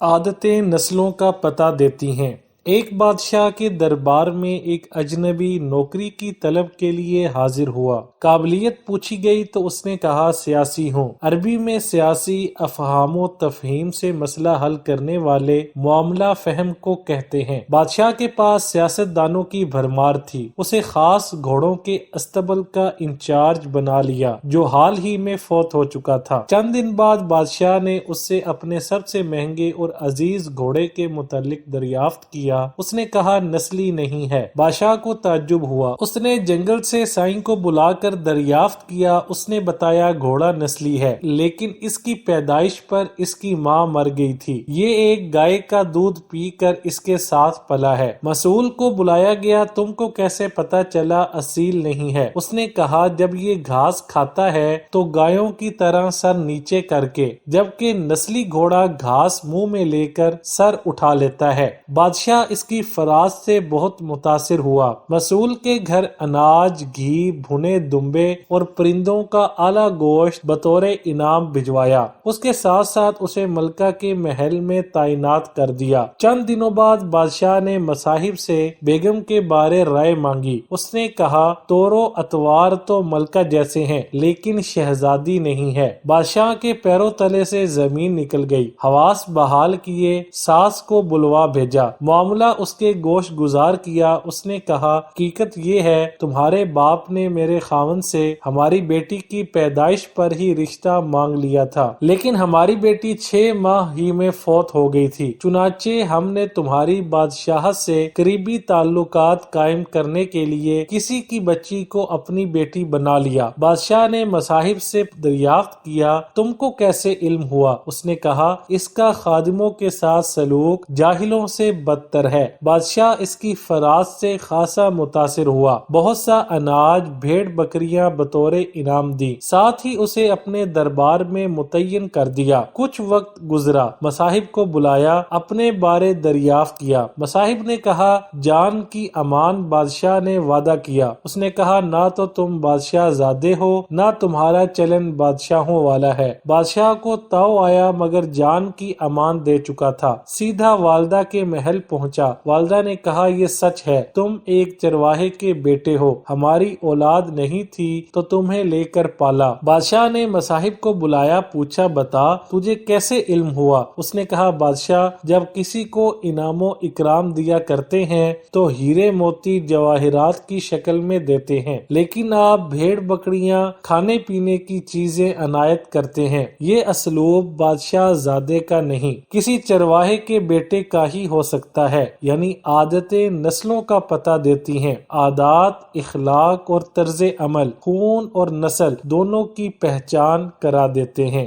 عادتیں نسلوں کا پتہ دیتی ہیں۔ ایک بادشاہ کے دربار میں ایک اجنبی نوکری کی طلب کے لیے حاضر ہوا۔ قابلیت پوچھی گئی تو اس نے کہا سیاسی ہوں۔ عربی میں سیاسی افہام و تفہیم سے مسئلہ حل کرنے والے معاملہ فہم کو کہتے ہیں۔ بادشاہ کے پاس سیاست دانوں کی بھرمار تھی۔ اسے خاص گھوڑوں کے اسطبل کا انچارج بنا لیا جو حال ہی میں فوت ہو چکا تھا۔ چند دن بعد بادشاہ نے اس سے اپنے سب سے مہنگے اور عزیز گھوڑے کے متعلق دریافت کیا۔ اس نے کہا نسلی نہیں ہے۔ بادشاہ کو تعجب ہوا۔ اس نے جنگل سے سائیں کو بلا کر دریافت کیا۔ اس نے بتایا گھوڑا نسلی ہے لیکن اس کی پیدائش پر اس کی ماں مر گئی تھی۔ یہ ایک گائے کا دودھ پی کر اس کے ساتھ پلا ہے۔ مسئول کو بلایا گیا، تم کو کیسے پتا چلا اصیل نہیں ہے؟ اس نے کہا جب یہ گھاس کھاتا ہے تو گایوں کی طرح سر نیچے کر کے، جبکہ نسلی گھوڑا گھاس منہ میں لے کر سر اٹھا لیتا ہے۔ بادشاہ اس کی فراست سے بہت متاثر ہوا۔ مسئول کے گھر اناج، گھی، بھنے دمبے اور پرندوں کا اعلیٰ گوشت بطور انعام بھجوایا۔ اس کے ساتھ ساتھ اسے ملکہ کے محل میں تعینات کر دیا۔ چند دنوں بعد بادشاہ نے مصاحب سے بیگم کے بارے رائے مانگی۔ اس نے کہا طور و اطوار تو ملکہ جیسے ہیں لیکن شہزادی نہیں ہے۔ بادشاہ کے پیروں تلے سے زمین نکل گئی۔ حواس بحال کیے، ساس کو بلوا بھیجا، معاملہ اس کے گوش گزار کیا۔ اس نے کہا حقیقت یہ ہے تمہارے باپ نے میرے خاوند سے ہماری بیٹی کی پیدائش پر ہی رشتہ مانگ لیا تھا لیکن ہماری بیٹی 6 ماہ ہی میں فوت ہو گئی تھی، چنانچہ ہم نے تمہاری بادشاہت سے قریبی تعلقات قائم کرنے کے لیے کسی کی بچی کو اپنی بیٹی بنا لیا۔ بادشاہ نے مصاحب سے دریافت کیا تم کو کیسے علم ہوا؟ اس نے کہا اس کا خادموں کے ساتھ سلوک جاہلوں سے بدتر ہے۔ بادشاہ اس کی فراست سے خاصا متاثر ہوا، بہت سا اناج، بھیڑ بکریاں بطور انعام دی، ساتھ ہی اسے اپنے دربار میں متعین کر دیا۔ کچھ وقت گزرا، مصاحب کو بلایا، اپنے بارے دریافت کیا۔ مصاحب نے کہا جان کی امان بادشاہ نے وعدہ کیا۔ اس نے کہا نہ تو تم بادشاہ زادے ہو نہ تمہارا چلن بادشاہوں والا ہے۔ بادشاہ کو تاؤ آیا مگر جان کی امان دے چکا تھا۔ سیدھا والدہ کے محل پہنچا۔ والدہ نے کہا یہ سچ ہے، تم ایک چرواہے کے بیٹے ہو، ہماری اولاد نہیں تھی تو تمہیں لے کر پالا۔ بادشاہ نے مصاحب کو بلایا، پوچھا بتا تجھے کیسے علم ہوا؟ اس نے کہا بادشاہ جب کسی کو انعام و اکرام دیا کرتے ہیں تو ہیرے موتی جواہرات کی شکل میں دیتے ہیں، لیکن آپ بھیڑ بکریاں، کھانے پینے کی چیزیں عنایت کرتے ہیں۔ یہ اسلوب بادشاہ زادے کا نہیں، کسی چرواہے کے بیٹے کا ہی ہو سکتا ہے۔ یعنی عادتیں نسلوں کا پتہ دیتی ہیں۔ عادات، اخلاق اور طرز عمل خون اور نسل دونوں کی پہچان کرا دیتے ہیں۔